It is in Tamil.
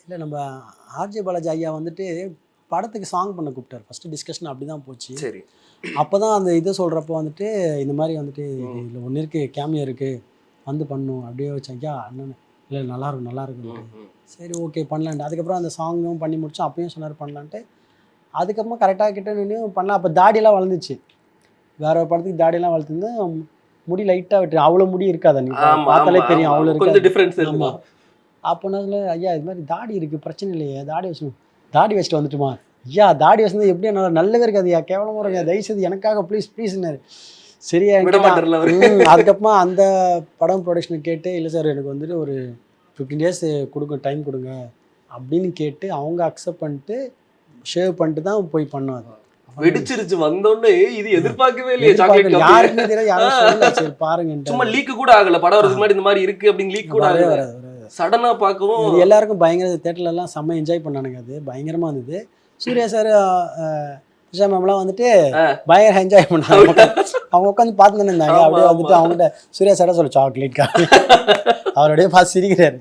இல்லை நம்ம ஆர்ஜே பாலாஜி ஐயா வந்துட்டு படத்துக்கு சாங் பண்ண கூப்பிட்டார். ஃபஸ்ட்டு டிஸ்கஷன் அப்படி தான் போச்சு. சரி. அப்போ தான் அந்த இதை சொல்கிறப்போ வந்துட்டு இந்த மாதிரி வந்துட்டு இதில் ஒன்று இருக்குது, கேமியா இருக்குது, வந்து பண்ணும் அப்படியே வச்சு ஐயா அண்ணன் இல்லை நல்லாயிருக்கும் நல்லாயிருக்குன்ட்டு. சரி ஓகே பண்ணலான்ட்டு. அதுக்கப்புறம் அந்த சாங்கும் பண்ணி முடிச்சோம். அப்பயும் சொன்னார் பண்ணலான்ட்டு. அதுக்கப்புறமா கரெக்டாக கிட்ட நின்று பண்ணலாம். அப்போ தாடியெல்லாம் வளர்ந்துச்சு. வேற ஒரு படத்துக்கு தாடியெல்லாம் வளர்த்துருந்து முடி லைட்டாக விட்டு அவ்வளோ முடி இருக்காது. நீ பார்த்தாலே தெரியும் அவ்வளோ இருக்கு. ஆமாம். அப்போ நான் ஐயா இது மாதிரி தாடி இருக்குது, பிரச்சனை இல்லையே, தாடி வச்சுக்கணும். தாடி வச்சுட்டு வந்துட்டுமா ஐயா, தாடி வச்சுருந்தா எப்படியா நல்லா நல்லவே இருக்காது ஐயா, கேவலமாக இருங்க, தயவுசெய்து எனக்காக ப்ளீஸ் ப்ளீஸ்னாரு. சரியா. அதுக்கப்புறமா அந்த படம் ப்ரொடக்ஷனை கேட்டு இல்லை சார் எனக்கு வந்துட்டு ஒரு 15 days கொடுங்க, டைம் கொடுங்க அப்படின்னு கேட்டு அவங்க அக்செப்ட் பண்ணிட்டு ஷேவ் பண்ணிட்டு தான் போய் பண்ணோம். அது வெடிச்சிருச்சு வந்தோடனே. இது எதிர்பார்க்கவே இல்லையே. சாக்லேட் யாருக்குமே தெரியல, யாரும் சொல்லல. சரி பாருங்க, சும்மா லீக் கூட ஆகல. படம் வரதுக்கு முன்னாடி இந்த மாதிரி இருக்கு அப்படின்னு லீக் கூட ஆகல. சடனா பார்க்கவும் எல்லாருக்கும் பயங்கர தேட்டர்ல எல்லாம் செம்ம என்ஜாய் பண்ணானுங்க. அது பயங்கரமா இருந்தது. சூர்யா சார் த்ரிஷா மேம்லாம் வந்துட்டு பயங்கர என்ஜாய் பண்ணாங்க. அவங்க உட்காந்து பார்த்துன்னு இருந்தாங்க. அப்படியே வந்துட்டு அவங்ககிட்ட சூர்யா சாரா சொல்ல சாக்லேட் அவரோடய பார்த்து சிரிக்கிறாரு.